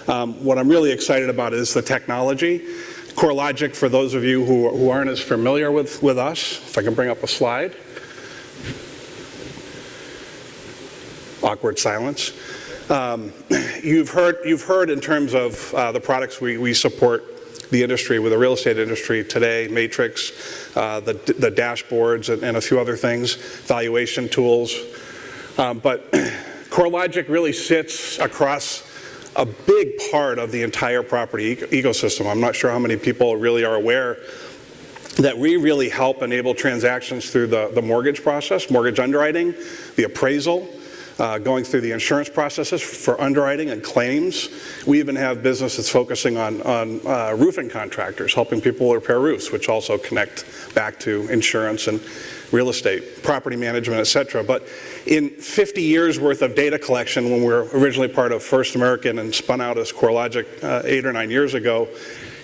What I'm really excited about is the technology. CoreLogic, for those of you who aren't as familiar with us, if I can bring up a slide. Awkward silence. You've heard in terms of the products we support the industry, with the real estate industry today, Matrix, the dashboards, and a few other things, valuation tools. But CoreLogic really sits across a big part of the entire property ecosystem. I'm not sure how many people really are aware that we really help enable transactions through the mortgage process, mortgage underwriting, the appraisal, going through the insurance processes for underwriting and claims. We even have business that's focusing on roofing contractors, helping people repair roofs, which also connect back to insurance and real estate, property management, et cetera. But in 50 years worth of data collection, when we were originally part of First American and spun out as CoreLogic 8 or 9 years ago,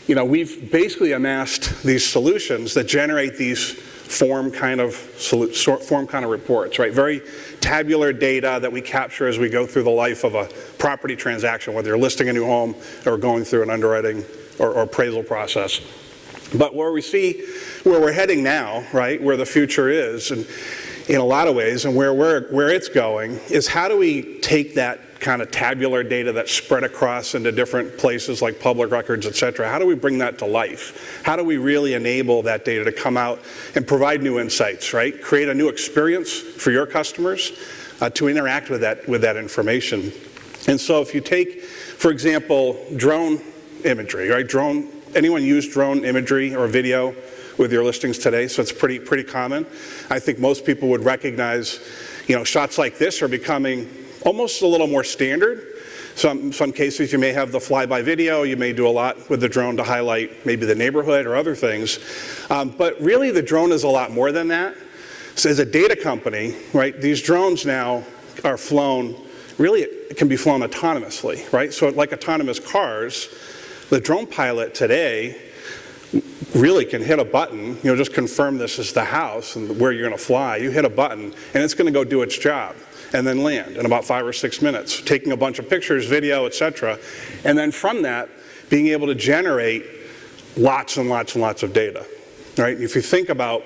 we've basically amassed these solutions that generate these form kind of reports, right? Very tabular data that we capture as we go through the life of a property transaction, whether you're listing a new home or going through an underwriting or appraisal process. But where we see where we're heading now, right, where the future is, and in a lot of ways, and where it's going, is how do we take that kind of tabular data that's spread across into different places like public records, et cetera, how do we bring that to life? How do we really enable that data to come out and provide new insights, right? Create a new experience for your customers to interact with that information. And so if you take, for example, drone imagery, right? Anyone use drone imagery or video with your listings today? So it's pretty common. I think most people would recognize, shots like this are becoming almost a little more standard. Some cases you may have the flyby video, you may do a lot with the drone to highlight maybe the neighborhood or other things. But really the drone is a lot more than that. So as a data company, right, these drones now are flown, really it can be flown autonomously, right? So like autonomous cars, the drone pilot today really can hit a button, just confirm this is the house and where you're gonna fly. You hit a button and it's gonna go do its job and then land in about 5 or 6 minutes, taking a bunch of pictures, video, et cetera. And then from that, being able to generate lots and lots and lots of data, right? If you think about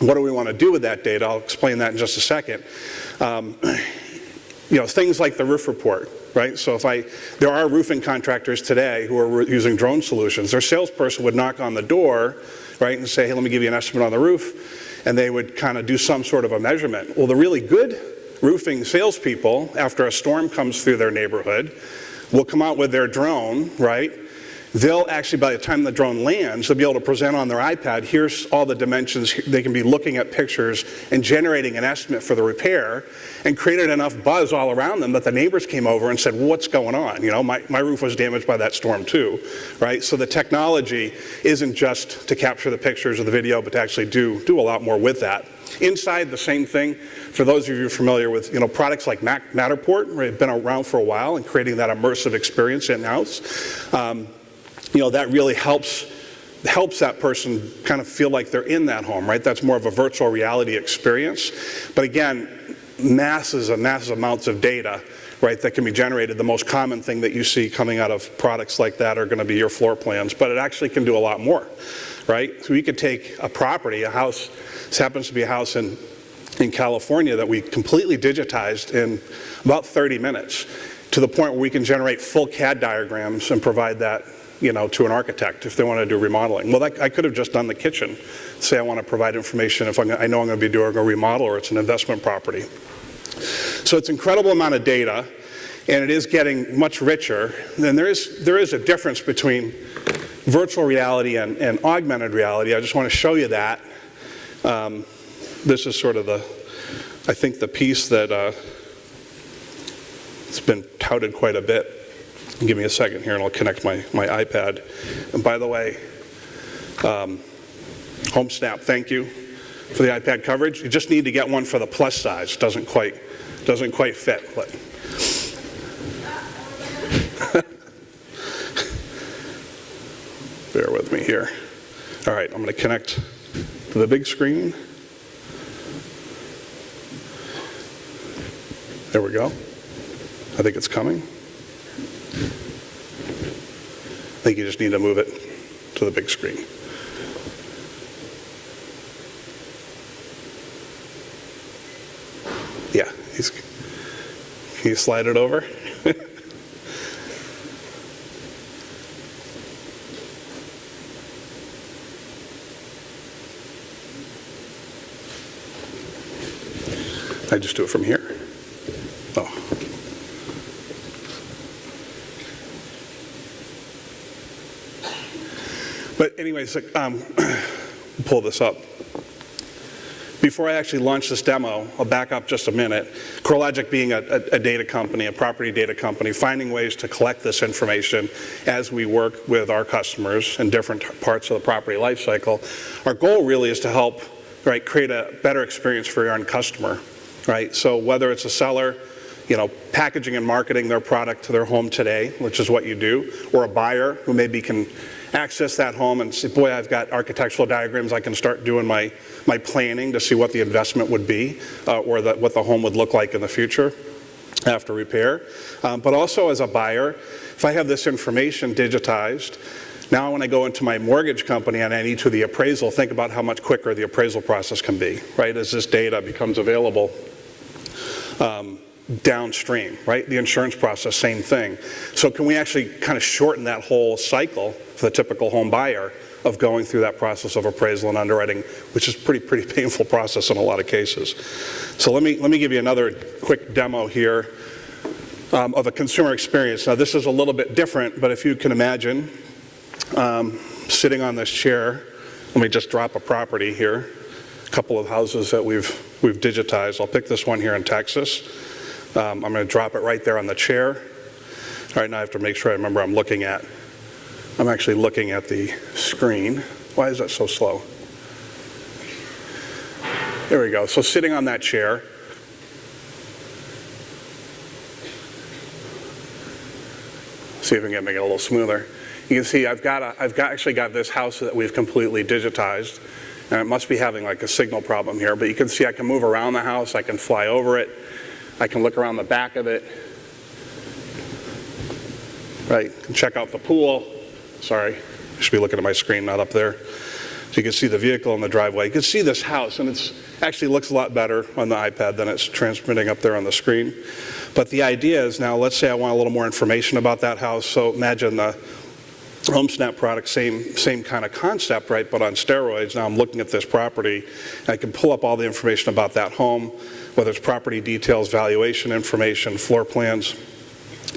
what do we want to do with that data, I'll explain that in just a second. Things like the roof report, right? So there are roofing contractors today who are using drone solutions. Their salesperson would knock on the door, right, and say, hey, let me give you an estimate on the roof, and they would kind of do some sort of a measurement. Well, the really good roofing salespeople, after a storm comes through their neighborhood, will come out with their drone, right? They'll actually, by the time the drone lands, they'll be able to present on their iPad, here's all the dimensions. They can be looking at pictures and generating an estimate for the repair, and created enough buzz all around them that the neighbors came over and said, well, what's going on? My roof was damaged by that storm too, right? So the technology isn't just to capture the pictures or the video, but to actually do a lot more with that. Inside, the same thing. For those of you familiar with products like Matterport, right, have been around for a while and creating that immersive experience in-house. That really helps that person kind of feel like they're in that home, right? That's more of a virtual reality experience. But again, masses and massive amounts of data, right, that can be generated. The most common thing that you see coming out of products like that are going to be your floor plans, but it actually can do a lot more, right? So we could take a property, a house. This happens to be a house in California that we completely digitized in about 30 minutes, to the point where we can generate full CAD diagrams and provide that to an architect if they want to do remodeling. Well, I could have just done the kitchen. Say I want to provide information if I know I'm going to be doing a remodel or it's an investment property. So it's an incredible amount of data, and it is getting much richer. And there is a difference between virtual reality and augmented reality. I just want to show you that. This is sort of the piece that it's been touted quite a bit. Give me a second here and I'll connect my iPad. And by the way, HomeSnap, thank you for the iPad coverage. You just need to get one for the plus size. Doesn't quite fit. But bear with me here. All right, I'm going to connect to the big screen. There we go. I think it's coming. think you just need to move it to the big screen. Yeah, can you slide it over? I just do it from here. Oh. But anyways, pull this up. Before I actually launch this demo, I'll back up just a minute. CoreLogic being a data company, a property data company, finding ways to collect this information as we work with our customers in different parts of the property life cycle. Our goal really is to help, right, create a better experience for your end customer, right? So whether it's a seller, packaging and marketing their product to their home today, which is what you do, or a buyer who maybe can access that home and say, boy, I've got architectural diagrams, I can start doing my planning to see what the investment would be, or what the home would look like in the future after repair. But also as a buyer, if I have this information digitized, now when I go into my mortgage company and I need to do the appraisal, think about how much quicker the appraisal process can be, right, as this data becomes available downstream, right? The insurance process, same thing. So can we actually kind of shorten that whole cycle for the typical home buyer of going through that process of appraisal and underwriting, which is pretty painful process in a lot of cases. So let me give you another quick demo here of a consumer experience. Now this is a little bit different, but if you can imagine sitting on this chair, let me just drop a property here, a couple of houses that we've digitized. I'll pick this one here in Texas. I'm going to drop it right there on the chair. All right, now I have to make sure I remember I'm actually looking at the screen. Why is that so slow? There we go. So sitting on that chair. See if we can make it a little smoother. You can see I've actually got this house that we've completely digitized, and it must be having like a signal problem here, but you can see I can move around the house, I can fly over it, I can look around the back of it, right, check out the pool. Sorry, I should be looking at my screen, not up there. So you can see the vehicle in the driveway. You can see this house, and it actually looks a lot better on the iPad than it's transmitting up there on the screen. But the idea is now, let's say I want a little more information about that house. So imagine the HomeSnap product, same kind of concept, right, but on steroids. Now I'm looking at this property. I can pull up all the information about that home, whether it's property details, valuation information, floor plans.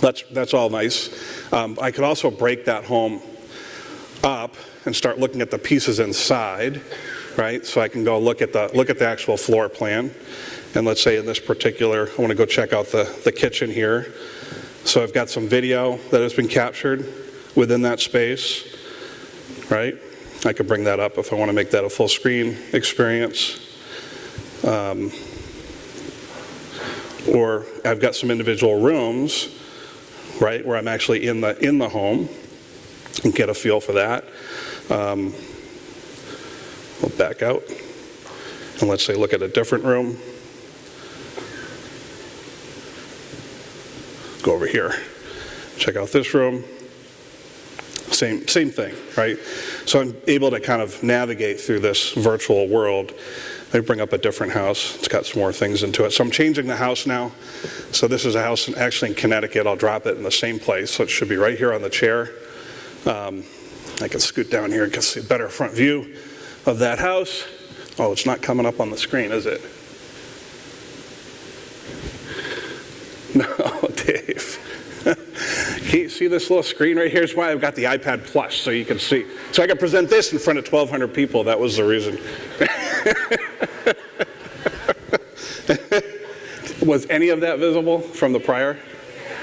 That's all nice. I could also break that home up and start looking at the pieces inside, right? So I can go look at the actual floor plan. And let's say in this particular, I want to go check out the kitchen here. So I've got some video that has been captured within that space, right? I could bring that up if I want to make that a full screen experience. Or I've got some individual rooms, right, where I'm actually in the home and get a feel for that. We'll back out and let's say look at a different room. Go over here, check out this room. Same thing, right? So I'm able to kind of navigate through this virtual world. Let me bring up a different house. It's got some more things into it. So I'm changing the house now. So this is a house actually in Connecticut. I'll drop it in the same place. So it should be right here on the chair. I can scoot down here and get a better front view of that house. Oh, it's not coming up on the screen, is it? No, Dave. Can you see this little screen right here? Here's why I've got the iPad Plus, so you can see. So I can present this in front of 1,200 people. That was the reason. Was any of that visible from the prior?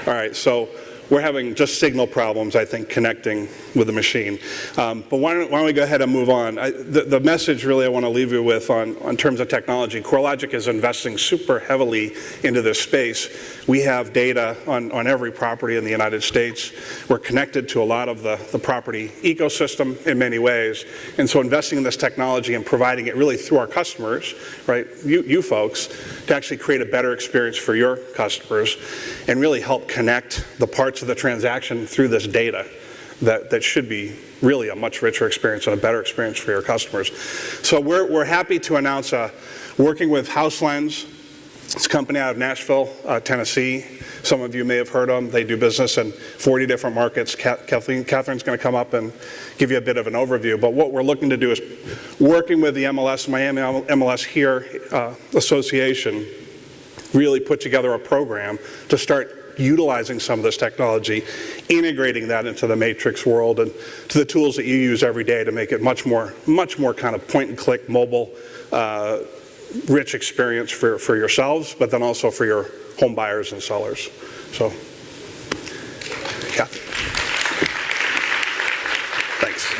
All right, so we're having just signal problems, I think, connecting with the machine. But why don't we go ahead and move on? The message really I want to leave you with on terms of technology, CoreLogic is investing super heavily into this space. We have data on every property in the United States. We're connected to a lot of the property ecosystem in many ways. And so investing in this technology and providing it really through our customers, right, you folks, to actually create a better experience for your customers and really help connect the parts of the transaction through this data. that should be really a much richer experience and a better experience for your customers. So we're happy to announce working with HouseLens. It's a company out of Nashville, Tennessee. Some of you may have heard of them. They do business in 40 different markets. Catherine's going to come up and give you a bit of an overview. But what we're looking to do is working with the MLS, Miami MLS here Association, really put together a program to start utilizing some of this technology, integrating that into the Matrix world and to the tools that you use every day to make it much more kind of point and click mobile rich experience for yourselves, but then also for your home buyers and sellers. So, yeah. Thanks.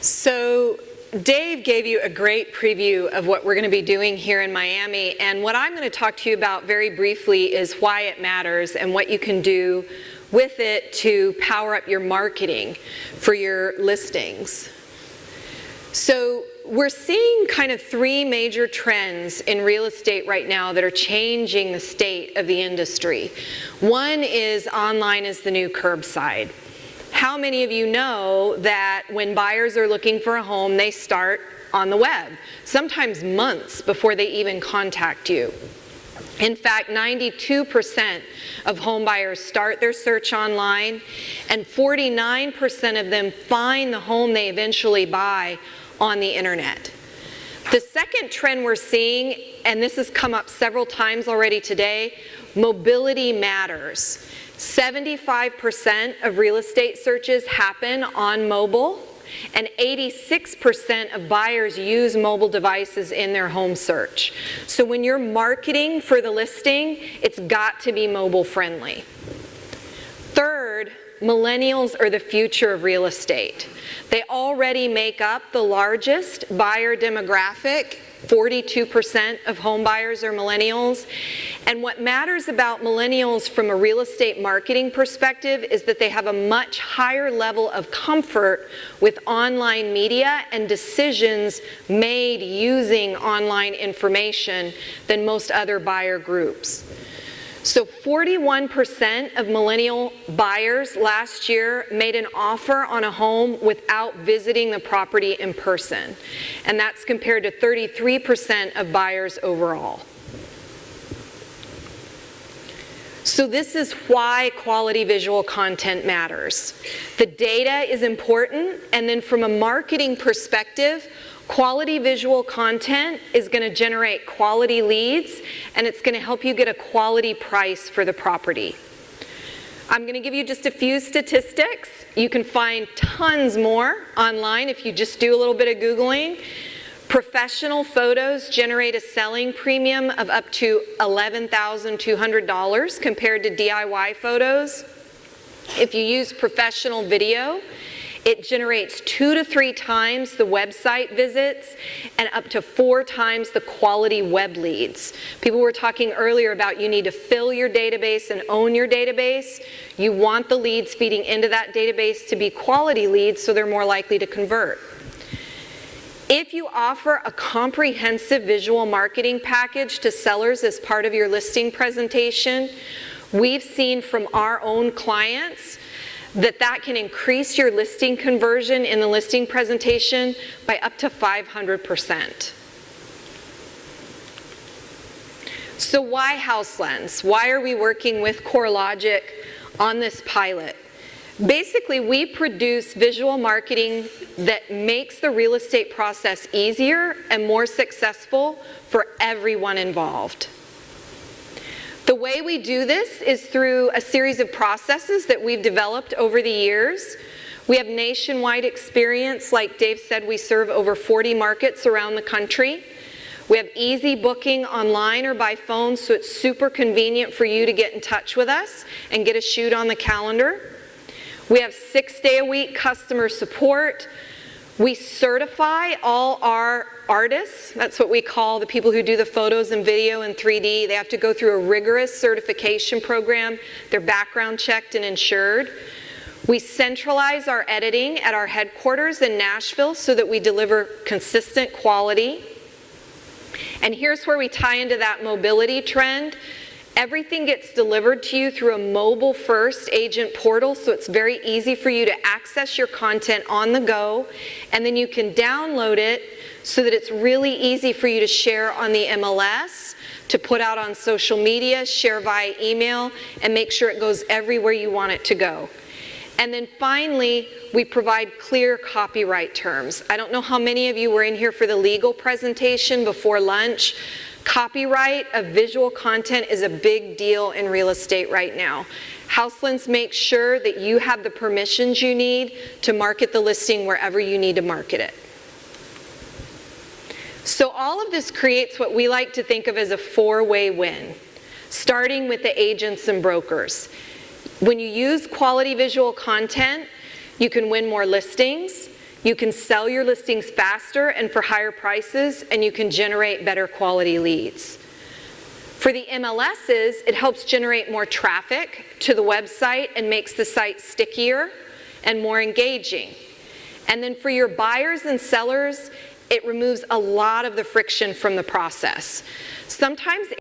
So Dave gave you a great preview of what we're going to be doing here in Miami, and what I'm going to talk to you about very briefly is why it matters and what you can do with it to power up your marketing for your listings. So we're seeing kind of three major trends in real estate right now that are changing the state of the industry. One is online is the new curbside. How many of you know that when buyers are looking for a home, they start on the web, sometimes months before they even contact you? In fact, 92% of home buyers start their search online, and 49% of them find the home they eventually buy on the internet. The second trend we're seeing, and this has come up several times already today, mobility matters. 75% of real estate searches happen on mobile, and 86% of buyers use mobile devices in their home search. So when you're marketing for the listing, it's got to be mobile friendly. Third, millennials are the future of real estate. They already make up the largest buyer demographic. 42% of home buyers are millennials. And what matters about millennials from a real estate marketing perspective is that they have a much higher level of comfort with online media and decisions made using online information than most other buyer groups. So 41% of millennial buyers last year made an offer on a home without visiting the property in person. And that's compared to 33% of buyers overall. So this is why quality visual content matters. The data is important, and then from a marketing perspective, quality visual content is going to generate quality leads, and it's going to help you get a quality price for the property. I'm going to give you just a few statistics. You can find tons more online if you just do a little bit of Googling. Professional photos generate a selling premium of up to $11,200 compared to DIY photos. If you use professional video, it generates 2 to 3 times the website visits and up to 4 times the quality web leads. People were talking earlier about you need to fill your database and own your database. You want the leads feeding into that database to be quality leads so they're more likely to convert. If you offer a comprehensive visual marketing package to sellers as part of your listing presentation, we've seen from our own clients that can increase your listing conversion in the listing presentation by up to 500%. So why HouseLens? Why are we working with CoreLogic on this pilot? Basically, we produce visual marketing that makes the real estate process easier and more successful for everyone involved. The way we do this is through a series of processes that we've developed over the years. We have nationwide experience. Like Dave said, we serve over 40 markets around the country. We have easy booking online or by phone, so it's super convenient for you to get in touch with us and get a shoot on the calendar. We have 6-day-a-week customer support. We certify all our artists. That's what we call the people who do the photos and video in 3D. They have to go through a rigorous certification program. They're background checked and insured. We centralize our editing at our headquarters in Nashville so that we deliver consistent quality. And here's where we tie into that mobility trend. Everything gets delivered to you through a mobile-first agent portal, so it's very easy for you to access your content on the go, and then you can download it so that it's really easy for you to share on the MLS, to put out on social media, share via email, and make sure it goes everywhere you want it to go. And then finally, we provide clear copyright terms. I don't know how many of you were in here for the legal presentation before lunch. Copyright of visual content is a big deal in real estate right now. Houselands makes sure that you have the permissions you need to market the listing wherever you need to market it. So all of this creates what we like to think of as a four-way win, starting with the agents and brokers. When you use quality visual content, you can win more listings, you can sell your listings faster and for higher prices, and you can generate better quality leads. For the MLSs, it helps generate more traffic to the website and makes the site stickier and more engaging. And then for your buyers and sellers, it removes a lot of the friction from the process. Sometimes